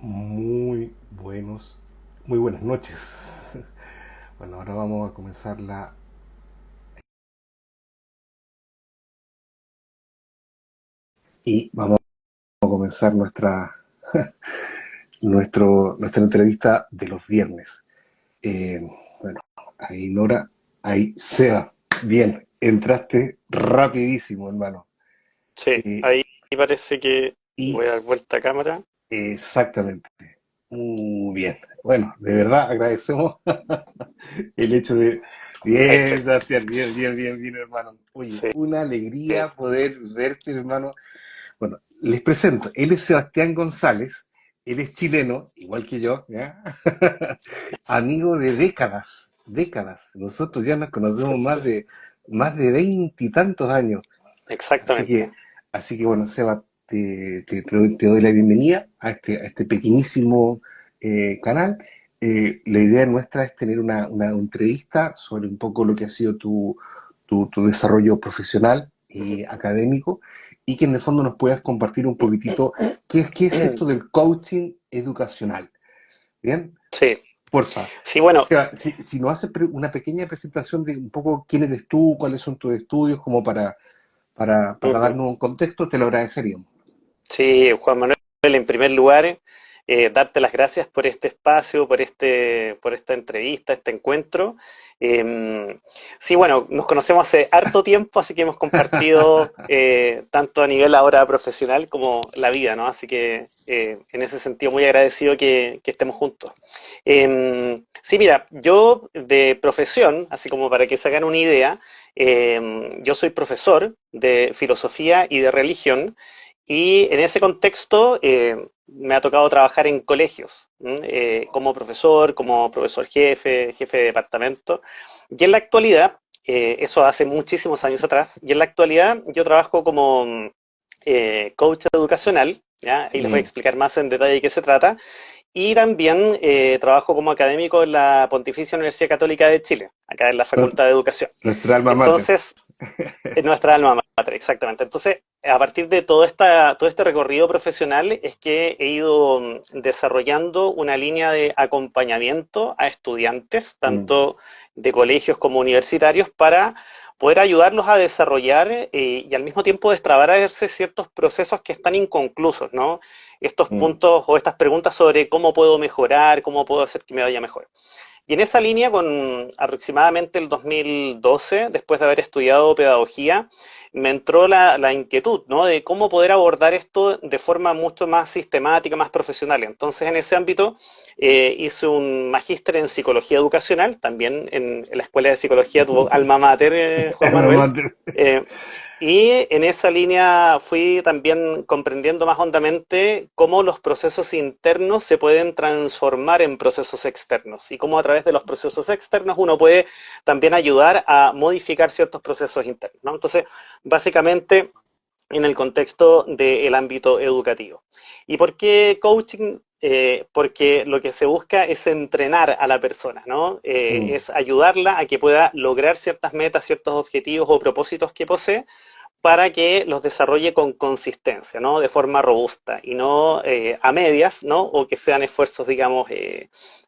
Muy buenos, muy buenas noches. Bueno, ahora vamos a comenzar y vamos a comenzar nuestra entrevista de los viernes. Eh, bueno, ahí Nora, ahí Seba. Bien, entraste rapidísimo, hermano. Sí, Eh, ahí parece que y voy a dar vuelta a cámara. exactamente. Muy bien. Bueno, de verdad agradecemos el hecho de... Bien, Perfecto. Sebastián, bien, bien, bien, bien, hermano. Oye, Sí, una alegría poder verte, hermano. Bueno, les presento. Él es Sebastián González, él es chileno, igual que yo, ¿ya? Amigo de décadas, décadas. Nosotros ya nos conocemos sí, más de 20 y tantos años. Así que, exactamente. así que bueno, Seba, te doy la bienvenida a este pequeñísimo canal. La idea nuestra es tener una entrevista sobre un poco lo que ha sido tu desarrollo profesional Ujú. y académico, y que en el fondo nos puedas compartir un poquitito qué es esto del coaching educacional. ¿Bien? Sí, Porfa. sí, bueno, Seba, si nos haces una pequeña presentación de un poco quién eres tú, cuáles son tus estudios, como para ujú. darnos un contexto, te lo agradeceríamos. Sí, Juan Manuel, en primer lugar, darte las gracias por este espacio, por esta entrevista, este encuentro. Sí, bueno, nos conocemos hace harto tiempo, así que hemos compartido tanto a nivel ahora profesional como la vida, ¿no? Así que en ese sentido muy agradecido que estemos juntos. Sí, mira, yo de profesión, así como para que se hagan una idea, yo soy profesor de filosofía y de religión. Y en ese contexto me ha tocado trabajar en colegios, como profesor jefe, jefe de departamento. Y en la actualidad, eso hace muchísimos años atrás, y en la actualidad yo trabajo como coach educacional, ¿ya? Ahí les voy a Mm, explicar más en detalle de qué se trata. Y también trabajo como académico en la Pontificia Universidad Católica de Chile, acá en la Facultad de Educación. nuestra alma mater. Entonces, es nuestra alma mater, exactamente. Entonces, a partir de todo este recorrido profesional es que he ido desarrollando una línea de acompañamiento a estudiantes, Mm, tanto de colegios como universitarios, para poder ayudarlos a desarrollar y al mismo tiempo destrabar a verse ciertos procesos que están inconclusos, ¿no? Estos mm. puntos o estas preguntas sobre cómo puedo mejorar, cómo puedo hacer que me vaya mejor. Y en esa línea, con aproximadamente el 2012, después de haber estudiado pedagogía, me entró la inquietud, ¿no? De cómo poder abordar esto de forma mucho más sistemática, más profesional. Entonces, en ese ámbito, hice un magíster en psicología educacional, también en la Escuela de Psicología, tu alma mater, Juan Alma Manuel. mater. Eh, y en esa línea fui también comprendiendo más hondamente cómo los procesos internos se pueden transformar en procesos externos y cómo a través de los procesos externos uno puede también ayudar a modificar ciertos procesos internos, ¿no? Entonces, básicamente en el contexto del ámbito educativo. ¿Y por qué coaching? Porque lo que se busca es entrenar a la persona, ¿no? Mm, Es ayudarla a que pueda lograr ciertas metas, ciertos objetivos o propósitos que posee para que los desarrolle con consistencia, ¿no? De forma robusta y no a medias, ¿no? O que sean esfuerzos, digamos,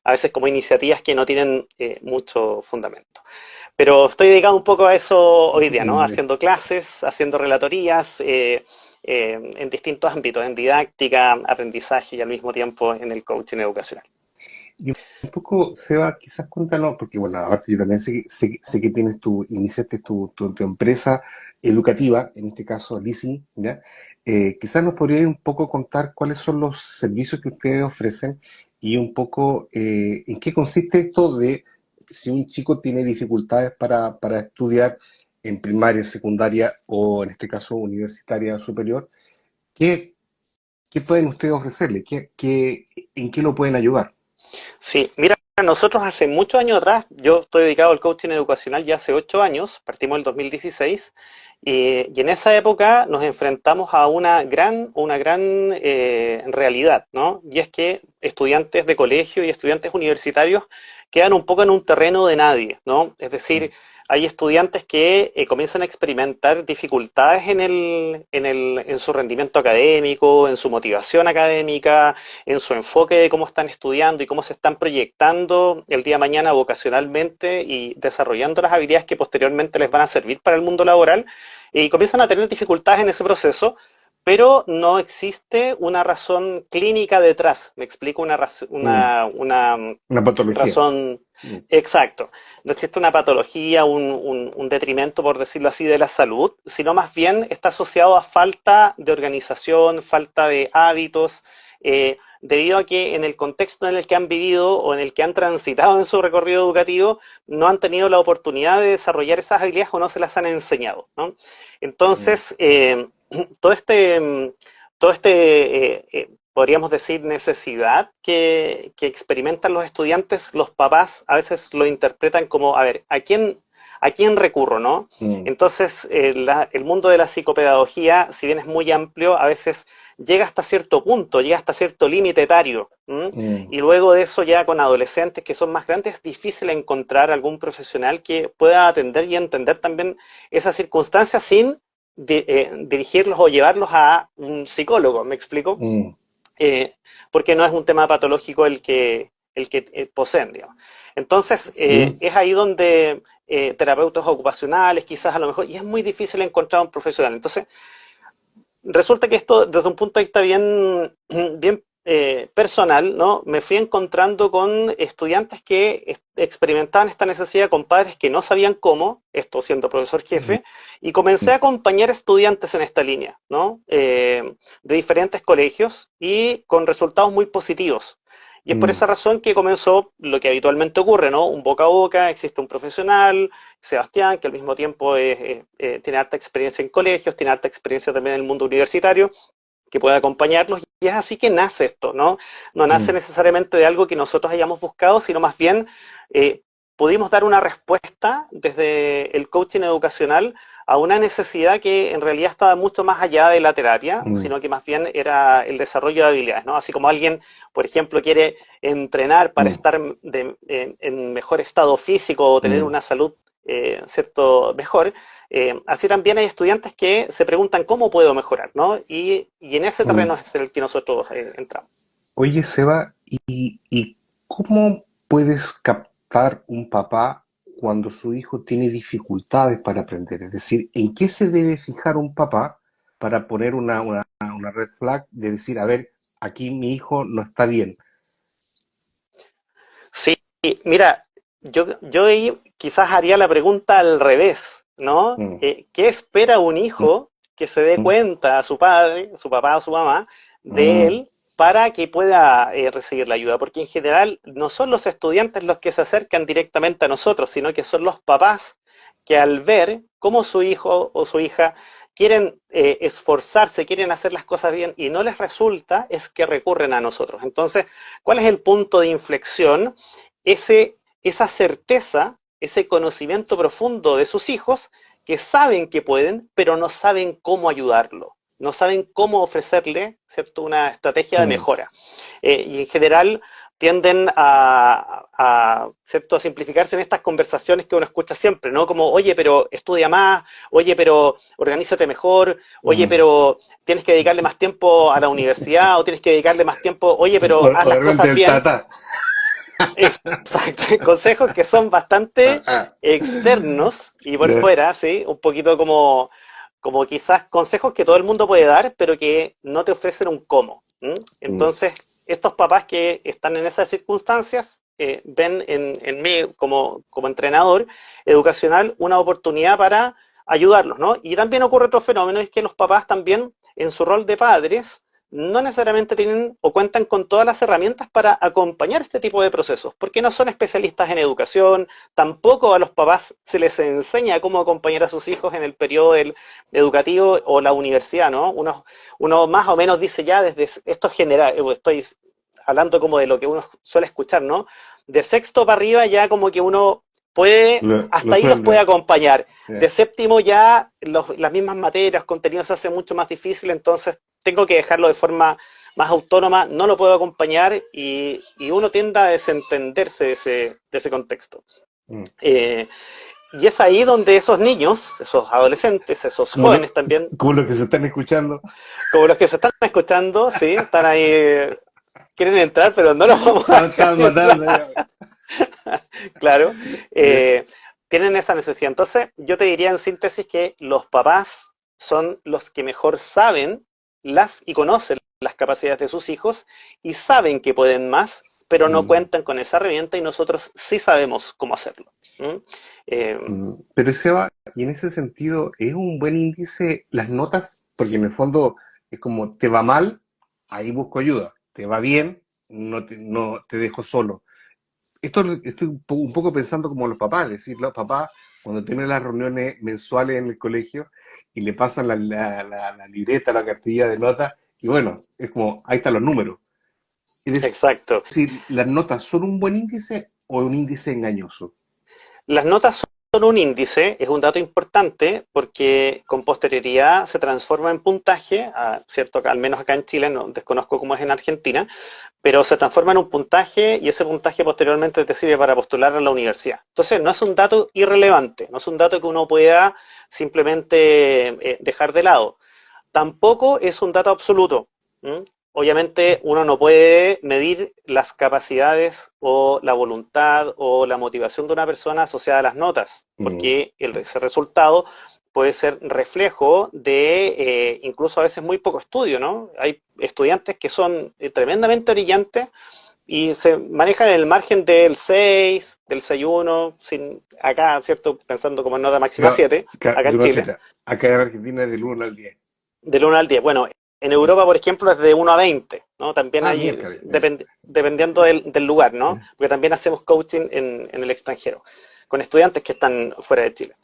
a veces como iniciativas que no tienen mucho fundamento. Pero estoy dedicado un poco a eso hoy día, ¿no? mm. Haciendo clases, haciendo relatorías en distintos ámbitos, en didáctica, aprendizaje y al mismo tiempo en el coaching educacional. Y un poco, Seba, quizás cuéntanos, porque bueno, aparte yo también sé que iniciaste tu empresa educativa, en este caso Leasing, ¿ya? Quizás nos podrías un poco contar cuáles son los servicios que ustedes ofrecen y un poco en qué consiste esto de si un chico tiene dificultades para estudiar en primaria, secundaria o en este caso universitaria superior, ¿qué, qué pueden ustedes ofrecerle? ¿En qué lo pueden ayudar? Sí, mira, nosotros hace muchos años atrás, yo estoy dedicado al coaching educacional ya hace 8 años, partimos en el 2016, Y en esa época nos enfrentamos a una gran realidad, ¿no? Y es que estudiantes de colegio y estudiantes universitarios quedan un poco en un terreno de nadie, ¿no? Es decir, hay estudiantes que comienzan a experimentar dificultades en su rendimiento académico, en su motivación académica, en su enfoque de cómo están estudiando y cómo se están proyectando el día de mañana vocacionalmente y desarrollando las habilidades que posteriormente les van a servir para el mundo laboral, y comienzan a tener dificultades en ese proceso, pero no existe una razón clínica detrás. Me explico, Mm. una Una patología. razón. Mm. Exacto. No existe una patología, un detrimento, por decirlo así, de la salud, sino más bien está asociado a falta de organización, falta de hábitos, debido a que en el contexto en el que han vivido o en el que han transitado en su recorrido educativo, no han tenido la oportunidad de desarrollar esas habilidades o no se las han enseñado, ¿no? Mm. Entonces, todo este, todo podríamos decir, necesidad que experimentan los estudiantes, los papás a veces lo interpretan como, a ver, a quién recurro, ¿no? Mm. Entonces, el mundo de la psicopedagogía, si bien es muy amplio, a veces llega hasta cierto punto, llega hasta cierto límite etario. ¿M? Mm. Y luego de eso, ya con adolescentes que son más grandes, es difícil encontrar algún profesional que pueda atender y entender también esas circunstancias sin dirigirlos o llevarlos a un psicólogo, ¿me explico? Mm. eh, Porque no es un tema patológico el que poseen, digamos. Entonces, Sí. es ahí donde terapeutas ocupacionales, quizás a lo mejor, y es muy difícil encontrar un profesional. Entonces, resulta que esto, desde un punto de vista bien personal, ¿no? Me fui encontrando con estudiantes que experimentaban esta necesidad, con padres que no sabían cómo, esto siendo profesor Mm. jefe, y comencé a acompañar estudiantes en esta línea, ¿no? De diferentes colegios y con resultados muy positivos. Y es por Mm. esa razón que comenzó lo que habitualmente ocurre, ¿no? Un boca a boca, existe un profesional, Sebastián, que al mismo tiempo tiene harta experiencia en colegios, tiene harta experiencia también en el mundo universitario, que puede acompañarlos, y es así que nace esto, ¿no? No nace Mm. necesariamente de algo que nosotros hayamos buscado, sino más bien eh, pudimos dar una respuesta desde el coaching educacional a una necesidad que en realidad estaba mucho más allá de la terapia, Mm. sino que más bien era el desarrollo de habilidades, ¿no? Así como alguien, por ejemplo, quiere entrenar para Mm. estar en mejor estado físico o tener Mm. una salud, cierto, mejor, así también hay estudiantes que se preguntan cómo puedo mejorar, ¿no? Y en ese Mm. terreno es el que nosotros entramos. Oye, Seba, ¿y cómo puedes captar un papá cuando su hijo tiene dificultades para aprender? Es decir, ¿en qué se debe fijar un papá para poner una red flag de decir, a ver, aquí mi hijo no está bien? Sí, mira, yo ahí quizás haría la pregunta al revés, ¿no? Mm. ¿Qué espera un hijo que se dé Mm. cuenta a su padre, su papá o su mamá, de Mm. él para que pueda recibir la ayuda? Porque en general no son los estudiantes los que se acercan directamente a nosotros, sino que son los papás que al ver cómo su hijo o su hija quieren esforzarse, quieren hacer las cosas bien y no les resulta, es que recurren a nosotros. Entonces, ¿cuál es el punto de inflexión? Esa certeza, ese conocimiento profundo de sus hijos que saben que pueden, pero no saben cómo ayudarlo, no saben cómo ofrecerle, ¿cierto?, una estrategia de Mm. mejora. Y en general tienden ¿cierto?, a simplificarse en estas conversaciones que uno escucha siempre, ¿no? Como, oye, pero estudia más, oye, pero organízate mejor, oye, Mm. pero tienes que dedicarle más tiempo a la universidad, o tienes que dedicarle más tiempo, oye, pero haz O de las repente cosas el bien. tata. Exacto, consejos que son Ah, bastante ah. externos y por Ya. fuera, ¿sí? Un poquito como quizás consejos que todo el mundo puede dar, pero que no te ofrecen un cómo. ¿M? Mm. Entonces, estos papás que están en esas circunstancias ven en mí como entrenador educacional una oportunidad para ayudarlos, ¿no? Y también ocurre otro fenómeno, es que los papás también, en su rol de padres, no necesariamente tienen o cuentan con todas las herramientas para acompañar este tipo de procesos, porque no son especialistas en educación, tampoco a los papás se les enseña cómo acompañar a sus hijos en el periodo educativo o la universidad, ¿no? Uno más o menos dice ya desde esto general, estoy hablando como de lo que uno suele escuchar, ¿no? De sexto para arriba ya como que uno hasta lo ahí los puede sueldo. acompañar. De Ya. séptimo ya las mismas materias, contenidos se hacen mucho más difícil, entonces tengo que dejarlo de forma más autónoma, no lo puedo acompañar y uno tiende a desentenderse de ese contexto. Mm. Eh, y es ahí donde esos niños, esos adolescentes, esos Como, jóvenes también, como los que se están escuchando. como los que se están escuchando, sí, están ahí, quieren entrar, pero no los vamos a dejar Estaban entrar. matando. Ya. Claro, Ya. eh, tienen esa necesidad. Entonces, yo te diría en síntesis que los papás son los que mejor saben y conocen las capacidades de sus hijos y saben que pueden más, pero no Mm. cuentan con esa herramienta y nosotros sí sabemos cómo hacerlo. ¿Mm? Eh, Pero Seba, y en ese sentido, ¿es un buen índice las notas? Porque en el fondo es como, te va mal, ahí busco ayuda. Te va bien, no te dejo solo. Esto estoy un poco pensando como los papás, es decir, los papás cuando tienen las reuniones mensuales en el colegio y le pasan la libreta, la cartilla de notas, y bueno, es como, ahí están los números. Es exacto. decir, ¿las notas son un buen índice o un índice engañoso? Las notas son un índice, es un dato importante porque con posterioridad se transforma en puntaje, ¿cierto? Al menos acá en Chile, no desconozco cómo es en Argentina, pero se transforma en un puntaje y ese puntaje posteriormente te sirve para postular a la universidad. Entonces, no es un dato irrelevante, no es un dato que uno pueda simplemente dejar de lado. Tampoco es un dato absoluto. ¿Mm? Obviamente uno no puede medir las capacidades o la voluntad o la motivación de una persona asociada a las notas, Mm, porque ese resultado puede ser reflejo de incluso a veces muy poco estudio, ¿no? Hay estudiantes que son tremendamente brillantes y se manejan en el margen del 6, del 6,1, sin, acá, ¿cierto? Pensando como en nota máxima Claro, 7, acá en Chile. acá en Argentina es del 1 al 10. Del 1 al 10. Bueno, en Mm. Europa, por ejemplo, es de 1 a 20, ¿no? También Ah, hay, miércoles, mira. dependiendo del lugar, ¿no? Ya. Porque también hacemos coaching en el extranjero, con estudiantes que están fuera de Chile.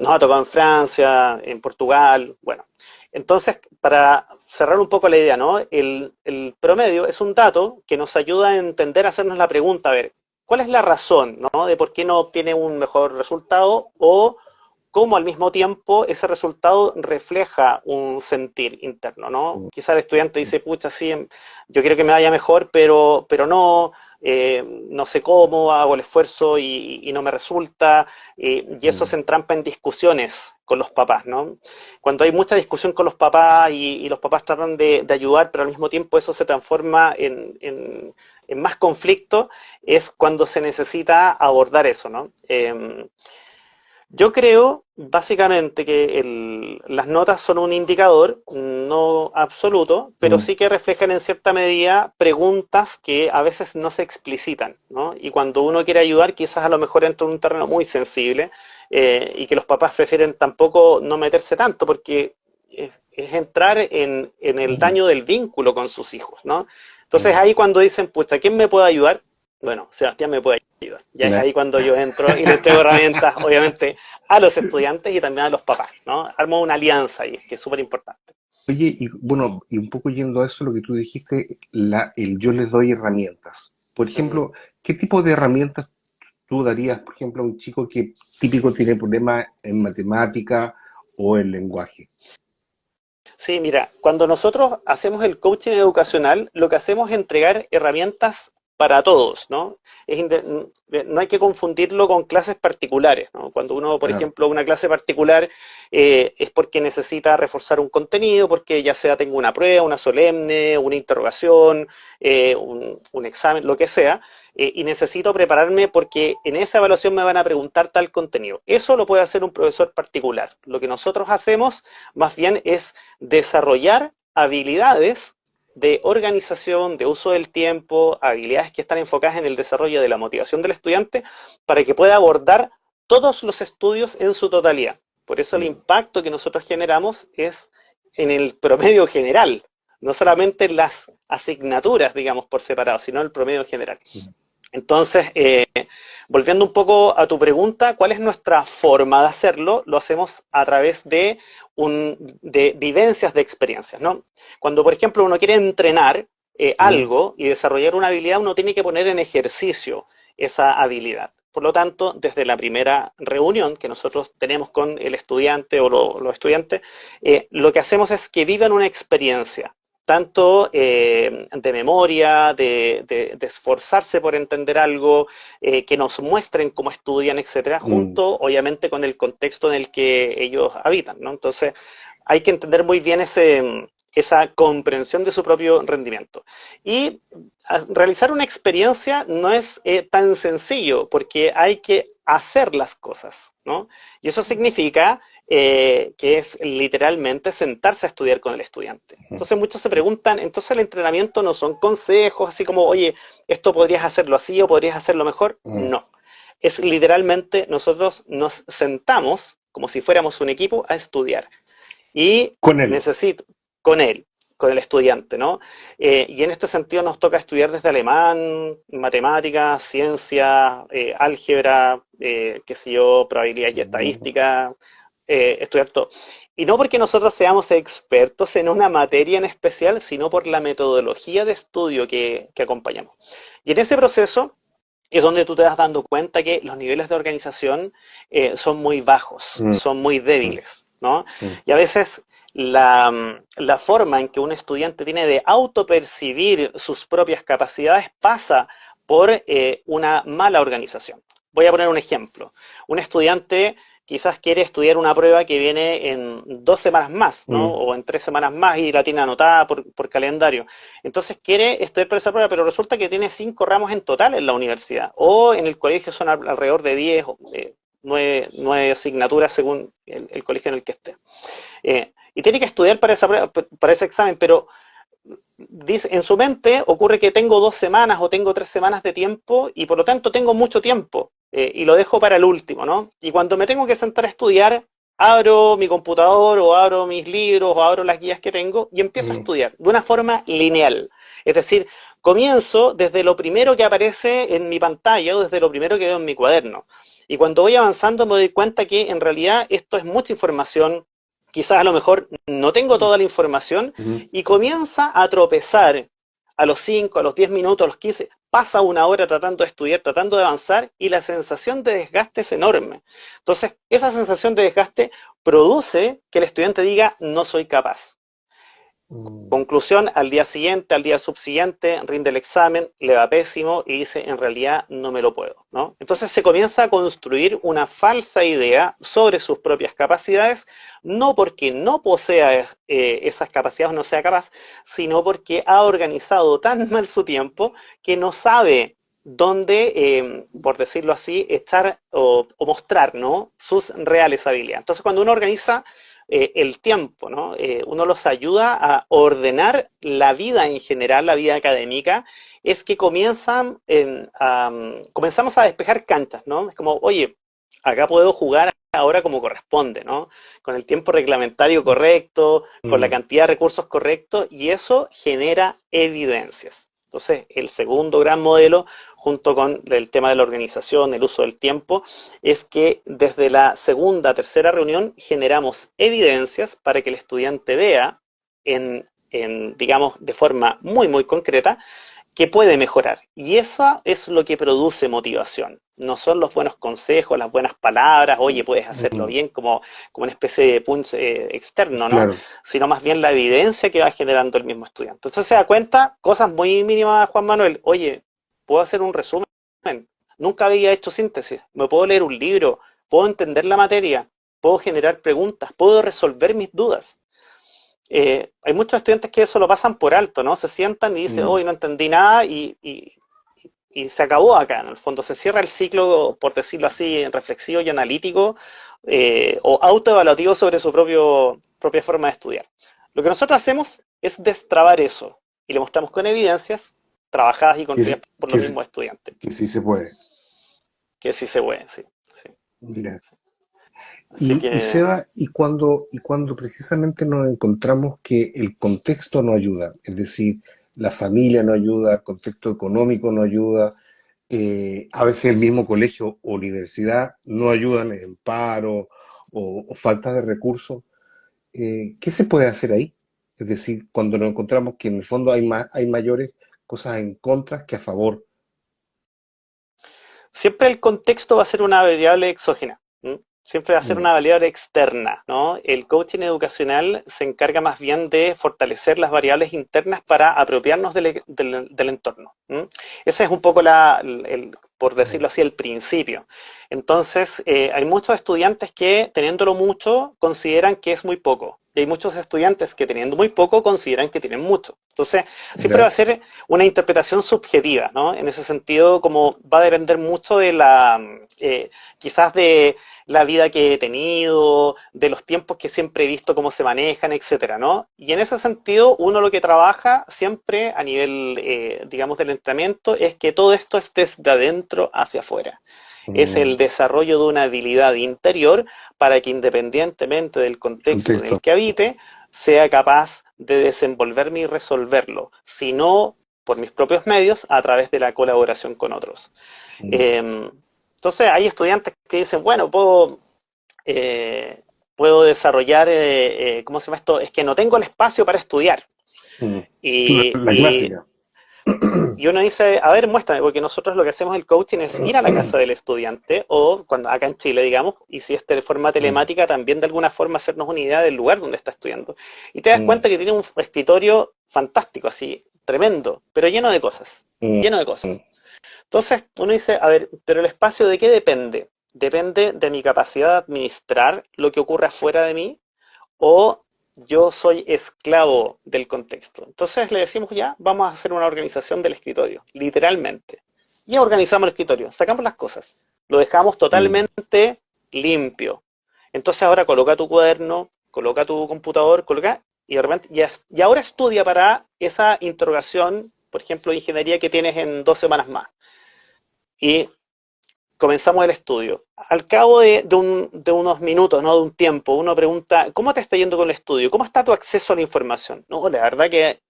Nos ha tocado en Francia, en Portugal, bueno. Entonces, para cerrar un poco la idea, ¿no? El promedio es un dato que nos ayuda a entender, a hacernos la pregunta, a ver, ¿cuál es la razón, ¿no? De por qué no obtiene un mejor resultado o cómo al mismo tiempo ese resultado refleja un sentir interno, ¿no? Mm, Quizá el estudiante dice, pucha, sí, yo quiero que me vaya mejor, pero no, no sé cómo, hago el esfuerzo y no me resulta, y eso mm, se entrampa en discusiones con los papás, ¿no? Cuando hay mucha discusión con los papás y los papás tratan de ayudar, pero al mismo tiempo eso se transforma en más conflicto, es cuando se necesita abordar eso, ¿no? Yo creo básicamente que las notas son un indicador, no absoluto, pero mm, sí que reflejan en cierta medida preguntas que a veces no se explicitan, ¿no? Y cuando uno quiere ayudar, quizás a lo mejor entra en un terreno muy sensible y que los papás prefieren tampoco no meterse tanto porque es entrar en el mm, daño del vínculo con sus hijos, ¿no? Entonces mm. ahí cuando dicen, pues, ¿a quién me puede ayudar? Bueno, Sebastián me puede ayudar. Ya es Na- ahí cuando yo entro y le entrego herramientas, obviamente, a los estudiantes y también a los papás, ¿no? Armo una alianza ahí, que es súper importante. Oye, y bueno, y un poco yendo a eso, lo que tú dijiste, yo les doy herramientas. Por Uh -huh. ejemplo, ¿qué tipo de herramientas tú darías, por ejemplo, a un chico que típico tiene problemas en matemática o en lenguaje? Sí, mira, cuando nosotros hacemos el coaching educacional, lo que hacemos es entregar herramientas para todos, ¿no? No hay que confundirlo con clases particulares, ¿no? Cuando uno, por Claro. ejemplo, una clase particular es porque necesita reforzar un contenido, porque ya sea tengo una prueba, una solemne, una interrogación, un examen, lo que sea, y necesito prepararme porque en esa evaluación me van a preguntar tal contenido. Eso lo puede hacer un profesor particular. Lo que nosotros hacemos más bien es desarrollar habilidades de organización, de uso del tiempo, habilidades que están enfocadas en el desarrollo de la motivación del estudiante para que pueda abordar todos los estudios en su totalidad. Por eso el Mm, impacto que nosotros generamos es en el promedio general, no solamente en las asignaturas, digamos, por separado, sino el promedio general. mm, Entonces, volviendo un poco a tu pregunta, ¿cuál es nuestra forma de hacerlo? Lo hacemos a través de vivencias de experiencias, ¿no? Cuando, por ejemplo, uno quiere entrenar mm, algo y desarrollar una habilidad, uno tiene que poner en ejercicio esa habilidad. Por lo tanto, desde la primera reunión que nosotros tenemos con el estudiante o los estudiantes, lo que hacemos es que vivan una experiencia, tanto de memoria, de esforzarse por entender algo, que nos muestren cómo estudian, etcétera, Mm, junto, obviamente, con el contexto en el que ellos habitan, ¿no? Entonces, hay que entender muy bien esa comprensión de su propio rendimiento. Y realizar una experiencia no es tan sencillo, porque hay que hacer las cosas, ¿no? Y eso significa que es literalmente sentarse a estudiar con el estudiante. Entonces muchos se preguntan, entonces el entrenamiento no son consejos, así como, oye, esto podrías hacerlo así o podrías hacerlo mejor. mm. No. Es literalmente nosotros nos sentamos como si fuéramos un equipo a estudiar. Y Con él. necesito, con él, con el estudiante, ¿no? Y en este sentido nos toca estudiar desde alemán, matemáticas, ciencia, álgebra, qué sé yo, probabilidad y Mm, estadística, estudiar todo. Y no porque nosotros seamos expertos en una materia en especial, sino por la metodología de estudio que acompañamos. Y en ese proceso es donde tú te vas dando cuenta que los niveles de organización son muy bajos, mm, son muy débiles, ¿no? mm, Y a veces la forma en que un estudiante tiene de autopercibir sus propias capacidades pasa por una mala organización. Voy a poner un ejemplo. Un estudiante quizás quiere estudiar una prueba que viene en 2 semanas más, ¿no? mm, O en 3 semanas más y la tiene anotada por calendario. Entonces quiere estudiar para esa prueba, pero resulta que tiene 5 ramos en total en la universidad. O en el colegio son alrededor de 10 o 9 asignaturas según el colegio en el que esté. Y tiene que estudiar para esa prueba, para ese examen, pero dice, en su mente ocurre que tengo 2 semanas o tengo 3 semanas de tiempo y por lo tanto tengo mucho tiempo y lo dejo para el último, ¿no? Y cuando me tengo que sentar a estudiar, abro mi computador o abro mis libros o abro las guías que tengo y empiezo a mm. estudiar de una forma lineal. Es decir, comienzo desde lo primero que aparece en mi pantalla o desde lo primero que veo en mi cuaderno. Y cuando voy avanzando me doy cuenta que en realidad esto es mucha información, quizás a lo mejor no tengo toda la información Ujú. y comienza a tropezar a los 5, a los 10 minutos, a los 15, pasa una hora tratando de estudiar, tratando de avanzar y la sensación de desgaste es enorme. Entonces, esa sensación de desgaste produce que el estudiante diga no soy capaz. Mm. Conclusión, al día siguiente, al día subsiguiente, rinde el examen, le va pésimo y dice, en realidad no me lo puedo, ¿no? Entonces se comienza a construir una falsa idea sobre sus propias capacidades, no porque no posea esas capacidades o no sea capaz, sino porque ha organizado tan mal su tiempo que no sabe dónde, por decirlo así, estar o mostrar, ¿no? Sus reales habilidades. Entonces cuando uno organiza el tiempo, ¿no? Uno los ayuda a ordenar la vida en general, la vida académica, es que comenzamos a despejar canchas, ¿no? Es como, oye, acá puedo jugar ahora como corresponde, ¿no? Con el tiempo reglamentario correcto, con la Mm. cantidad de recursos correctos, y eso genera evidencias. Entonces, el segundo gran modelo, junto con el tema de la organización, el uso del tiempo, es que desde la segunda, tercera reunión generamos evidencias para que el estudiante vea digamos, de forma muy, muy concreta, que puede mejorar. Y eso es lo que produce motivación. No son los buenos consejos, las buenas palabras, oye, puedes hacerlo Mm. bien, como una especie de punch externo, ¿no? Claro. Sino más bien la evidencia que va generando el mismo estudiante. Entonces se da cuenta, cosas muy mínimas, Juan Manuel, oye, puedo hacer un resumen, nunca había hecho síntesis, me puedo leer un libro, puedo entender la materia, puedo generar preguntas, puedo resolver mis dudas. Hay muchos estudiantes que eso lo pasan por alto, ¿no? Se sientan y dicen, Mm. hoy no entendí nada y se acabó acá. En el fondo se cierra el ciclo, por decirlo así, reflexivo y analítico o autoevaluativo sobre su propia forma de estudiar. Lo que nosotros hacemos es destrabar eso y le mostramos con evidencias trabajadas y Que construidas sí, por que los sí, mismos estudiantes, que sí se puede. que sí se puede, sí, sí. Mira. Así Y que Seba, y cuando precisamente nos encontramos que el contexto no ayuda, es decir, la familia no ayuda, el contexto económico no ayuda, a veces el mismo colegio o universidad no ayudan en paro o falta de recursos, ¿qué se puede hacer ahí? Es decir, cuando nos encontramos que en el fondo hay mayores cosas en contra que a favor. siempre el contexto va a ser una variable exógena. ¿M? Siempre va a ser Mm, una variable externa, ¿no? El coaching educacional se encarga más bien de fortalecer las variables internas para apropiarnos del entorno. ¿M? Ese es un poco por mm, decirlo así, el principio. Entonces, hay muchos estudiantes que teniéndolo mucho consideran que es muy poco. Y hay muchos estudiantes que teniendo muy poco consideran que tienen mucho. Entonces, siempre va a ya, ser una interpretación subjetiva, ¿no? En ese sentido, como va a depender mucho de quizás de la vida que he tenido, de los tiempos que siempre he visto cómo se manejan, etcétera, ¿no? Y en ese sentido, uno lo que trabaja siempre a nivel, digamos, del entrenamiento es que todo esto es desde adentro hacia afuera. Es mm, el desarrollo de una habilidad interior para que independientemente del contexto en el contexto. que habite, sea capaz de desenvolverme y resolverlo, si no por mis propios medios, a través de la colaboración con otros. Mm, Eh, entonces hay estudiantes que dicen, bueno, eh, puedo desarrollar, ¿cómo se llama esto? Es que no tengo el espacio para estudiar. mm. Y, La y, clásica. y uno dice, a ver, muéstrame, porque nosotros lo que hacemos en el coaching es ir a la casa del estudiante, o cuando acá en Chile, digamos, y si es de forma Mm, telemática, también de alguna forma hacernos una idea del lugar donde está estudiando. Y te das mm, cuenta que tiene un escritorio fantástico, así, tremendo, pero mm, lleno de cosas. mm, Entonces uno dice, a ver, pero el espacio de qué depende? ¿Depende de mi capacidad de administrar lo que ocurre afuera de mí o yo soy esclavo del contexto? Entonces le decimos ya, vamos a hacer una organización del escritorio, literalmente. Y organizamos el escritorio, sacamos las cosas, lo dejamos mm. totalmente limpio. Entonces ahora coloca tu cuaderno, coloca tu computador, coloca y de repente y ahora estudia para esa interrogación, por ejemplo, de ingeniería que tienes en 2 semanas más. Y comenzamos el estudio. Al cabo de unos minutos, ¿no? De un tiempo, uno pregunta, ¿cómo te está yendo con el estudio? ¿Cómo está tu acceso a la información? No, la verdad que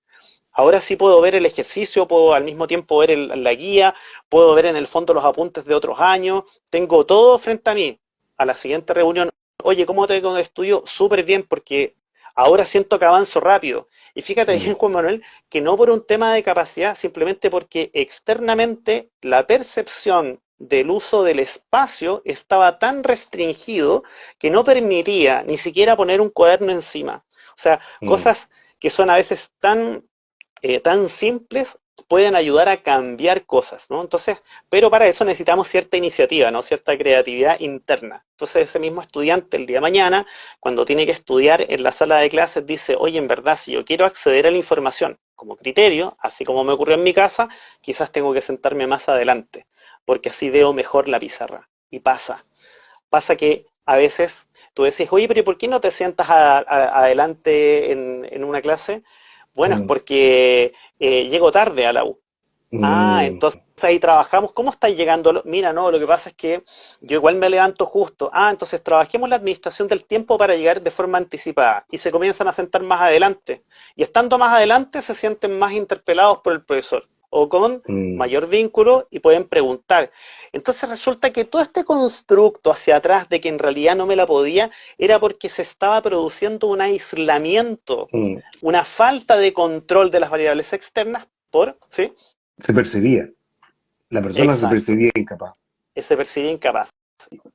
ahora sí puedo ver el ejercicio, puedo al mismo tiempo ver la guía, puedo ver en el fondo los apuntes de otros años, tengo todo frente a mí. A la siguiente reunión, oye, ¿cómo te va con el estudio? Súper bien, porque ahora siento que avanzo rápido. Y fíjate Mm, bien, Juan Manuel, que no por un tema de capacidad, simplemente porque externamente la percepción del uso del espacio estaba tan restringido que no permitía ni siquiera poner un cuaderno encima. O sea, mm, cosas que son a veces tan simples pueden ayudar a cambiar cosas, ¿no? Entonces, pero para eso necesitamos cierta iniciativa, ¿no? Cierta creatividad interna. Entonces, ese mismo estudiante el día de mañana, cuando tiene que estudiar en la sala de clases, dice, oye, en verdad, si yo quiero acceder a la información como criterio, así como me ocurrió en mi casa, quizás tengo que sentarme más adelante, porque así veo mejor la pizarra. Y pasa que a veces tú decís, oye, pero ¿por qué no te sientas adelante en una clase? Bueno, es mm, porque llego tarde a la U. Ah, mm, entonces ahí trabajamos. ¿Cómo estáis llegando? Mira, no, lo que pasa es que yo igual me levanto justo. Ah, entonces trabajemos la administración del tiempo para llegar de forma anticipada. Y se comienzan a sentar más adelante. Y estando más adelante se sienten más interpelados por el profesor o con mm. mayor vínculo y pueden preguntar. Entonces resulta que todo este constructo hacia atrás de que en realidad no me la podía era porque se estaba produciendo un aislamiento, Mm. una falta de control de las variables externas ¿sí? Se percibía, la persona se Exacto, percibía incapaz. se percibe incapaz.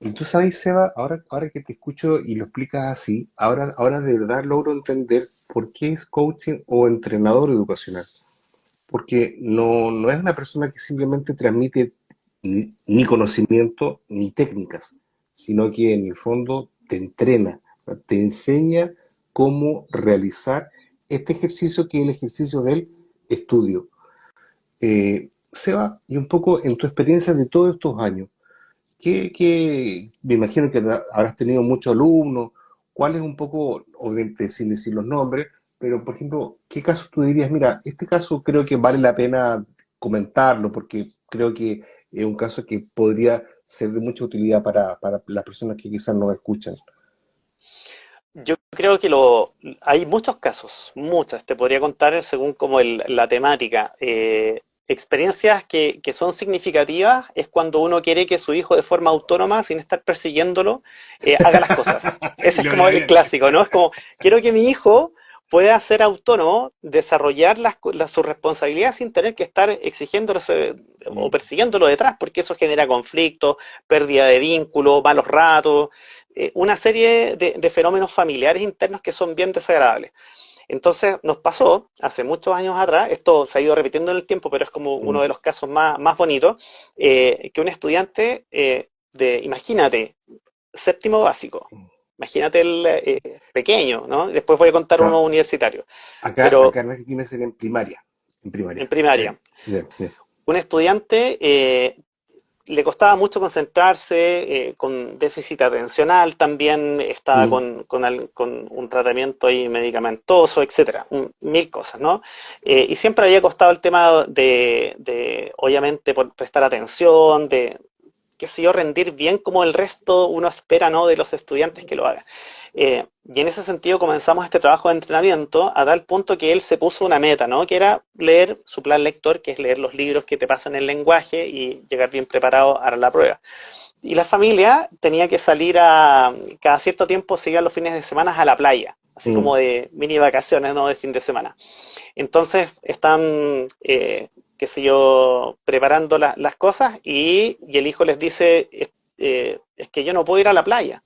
Y tú sabes, Seba, ahora que te escucho y lo explicas así, ahora de verdad logro entender por qué es coaching o entrenador educacional. Porque no es una persona que simplemente transmite ni conocimiento ni técnicas, sino que en el fondo te entrena, o sea, te enseña cómo realizar este ejercicio que es el ejercicio del estudio. Seba, y un poco en tu experiencia de todos estos años, me imagino que habrás tenido muchos alumnos, ¿cuál es un poco, obviamente sin decir los nombres, pero por ejemplo, qué caso tú dirías, mira, este caso creo que vale la pena comentarlo porque creo que es un caso que podría ser de mucha utilidad para las personas que quizás no escuchan? Yo creo que hay muchos casos, muchas, te podría contar según como la temática. Experiencias que son significativas es cuando uno quiere que su hijo de forma autónoma, sin estar persiguiéndolo, haga las cosas. Y Ese es lo como vaya el bien. clásico, ¿no? Es como, quiero que mi hijo pueda ser autónomo, desarrollar sus responsabilidades sin tener que estar exigiéndose o persiguiéndolo detrás, porque eso genera conflictos, pérdida de vínculo, malos ratos, una serie de fenómenos familiares internos que son bien desagradables. Entonces nos pasó hace muchos años atrás, esto se ha ido repitiendo en el tiempo, pero es como uno de los casos más bonitos, que un estudiante imagínate, séptimo básico, imagínate el pequeño, ¿no? Después voy a contar Claro. uno universitario, Acá pero en Argentina sería en primaria. En en primaria. primaria. Ya, ya. Un estudiante le costaba mucho concentrarse, con déficit atencional también, estaba Mm, con un tratamiento ahí medicamentoso, etcétera, mil cosas, ¿no? Y siempre había costado el tema obviamente, por prestar atención, qué sé yo, rendir bien como el resto uno espera, ¿no?, de los estudiantes que lo hagan. Y en ese sentido comenzamos este trabajo de entrenamiento a tal punto que él se puso una meta, ¿no?, que era leer su plan lector, que es leer los libros que te pasan el lenguaje y llegar bien preparado a la prueba. Y la familia tenía que salir cada cierto tiempo, se iban los fines de semana a la playa, así como mm. de mini vacaciones, ¿no?, de fin de semana. Entonces están, qué sé yo, preparando las cosas y el hijo les dice, es que yo no puedo ir a la playa.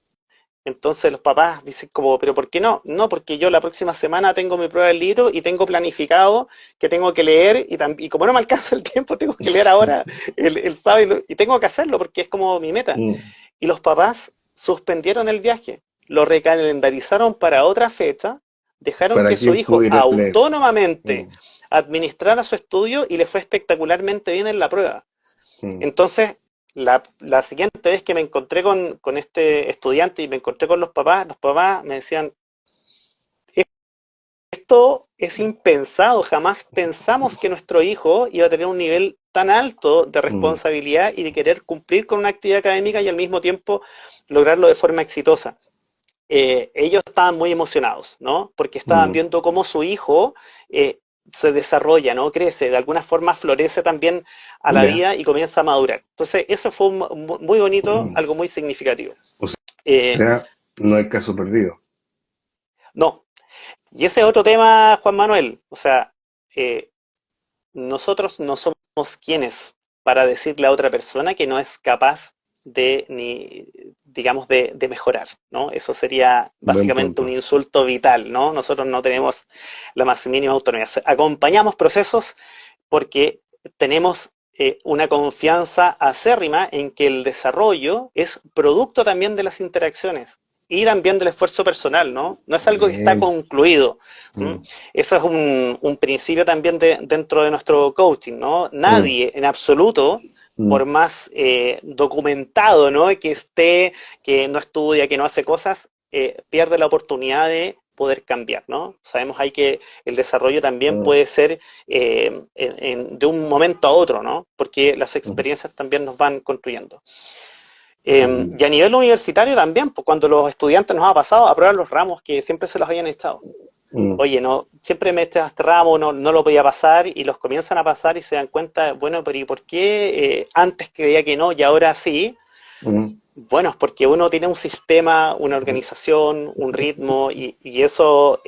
Entonces los papás dicen como, pero ¿por qué no? No, porque yo la próxima semana tengo mi prueba del libro y tengo planificado que tengo que leer y como no me alcanza el tiempo, tengo que leer ahora el sábado y tengo que hacerlo porque es como mi meta. Mm. Y los papás suspendieron el viaje, lo recalendarizaron para otra fecha, dejaron Para que que su él hijo pudiera leer. autónomamente Mm, administrara su estudio y le fue espectacularmente bien en la prueba. mm. Entonces, la siguiente vez que me encontré con este estudiante y me encontré con los papás me decían, esto es impensado, jamás pensamos que nuestro hijo iba a tener un nivel tan alto de Mm, responsabilidad y de querer cumplir con una actividad académica y al mismo tiempo lograrlo de forma exitosa. Ellos estaban muy emocionados, ¿no? Porque estaban mm. viendo cómo su hijo se desarrolla, ¿no? Crece, de alguna forma florece también a la Ya. vida y comienza a madurar. Entonces, eso fue muy bonito, algo muy significativo. O Eh, sea, no hay caso perdido. no, y ese es otro tema, Juan Manuel. O sea, eh, nosotros no somos quienes para decirle a otra persona que no es capaz ni, digamos, de mejorar, ¿no? Eso sería Buen básicamente un punto. insulto vital, ¿no? Nosotros no tenemos la más mínima autonomía. Acompañamos procesos porque tenemos una confianza acérrima en que el desarrollo es producto también de las interacciones y también del esfuerzo personal, ¿no? No es algo que está Bien. concluido. ¿M? Mm, Eso es un principio también dentro de nuestro coaching, ¿no? mm, Nadie en absoluto, por mm, más documentado, ¿no?, que esté, que no estudia, que no hace cosas, pierde la oportunidad de poder cambiar, ¿no? Sabemos ahí que el desarrollo también mm, puede ser de un momento a otro, ¿no? Porque las mm, experiencias también nos van construyendo. mm, Y a nivel universitario también, pues cuando los estudiantes nos ha pasado a probar los ramos que siempre se los habían echado. mm, Oye, no, siempre me echas este ramo, no lo podía pasar y los comienzan a pasar y se dan cuenta, bueno, pero ¿y por qué antes creía que no y ahora sí? mm, Bueno, es porque uno tiene un sistema, una organización, un ritmo y eso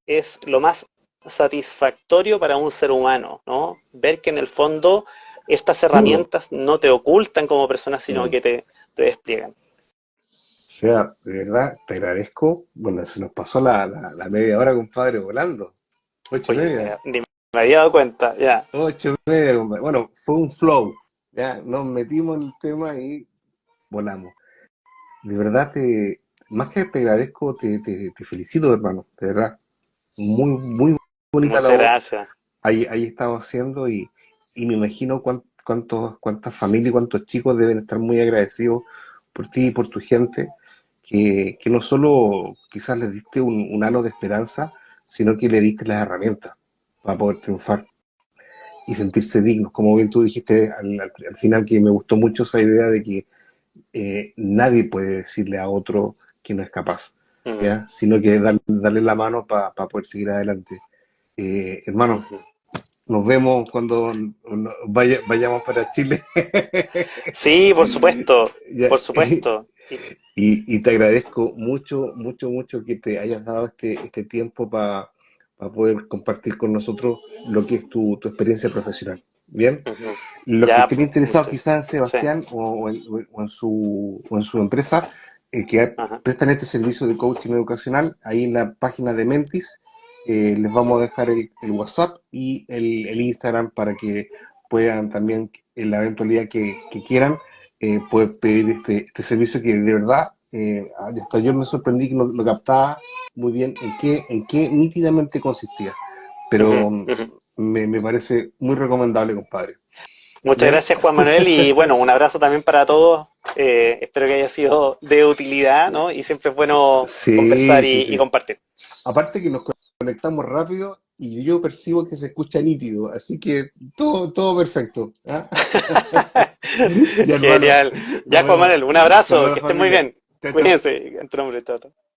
es lo más satisfactorio para un ser humano, ¿no? Ver que en el fondo estas mm, herramientas no te ocultan como persona, sino mm. que te despliegan. O sea, de verdad, te agradezco. Bueno, se nos pasó la media hora, compadre, volando. Ocho y Oye, media. ni me había dado cuenta, ya. Ocho y media, compadre. Bueno, fue un flow. Ya, nos metimos en el tema y volamos. De verdad, más que te agradezco, te felicito, hermano. De verdad. Muy, muy bonita Muchas labor. gracias. Ahí estaba haciendo y me imagino cuántas familias y cuántos chicos deben estar muy agradecidos por ti y por tu gente, que no solo quizás les diste un halo de esperanza, sino que le diste las herramientas para poder triunfar y sentirse dignos. Como bien tú dijiste al final, que me gustó mucho esa idea de que nadie puede decirle a otro que no es capaz, Mm, ¿ya? Sino que darle la mano para poder seguir adelante. Hermano, ujú. nos vemos cuando vayamos para Chile. Sí, por supuesto, Ya, por supuesto. Y te agradezco mucho, mucho, mucho que te hayas dado este tiempo para poder compartir con nosotros lo que es tu experiencia profesional. Bien, Ujú. los que Ya, estén pues, interesados quizás en sí, Sebastián o en su empresa que ajá. prestan este servicio de coaching educacional, ahí en la página de Mentis les vamos a dejar el WhatsApp y el Instagram para que puedan también, en la eventualidad que quieran, poder pedir este servicio que de verdad, hasta yo me sorprendí que lo captaba muy bien en qué nítidamente consistía. Ujú, Pero ujú. me parece muy recomendable, compadre. Muchas ¿Bien? gracias, Juan Manuel, y bueno, un abrazo también para todos. Espero que haya sido de utilidad, ¿no? Y siempre es bueno conversar Sí, sí, y sí. compartir. Aparte que nos conectamos rápido y yo percibo que se escucha nítido, así que todo perfecto. ¿Ah? Ya, hermano, Genial. Ya, nos Juan vemos. Manuel, un abrazo, que Saludos, estén muy familia. bien. Chao, chao. Cuídense, en tu nombre, chao, chao.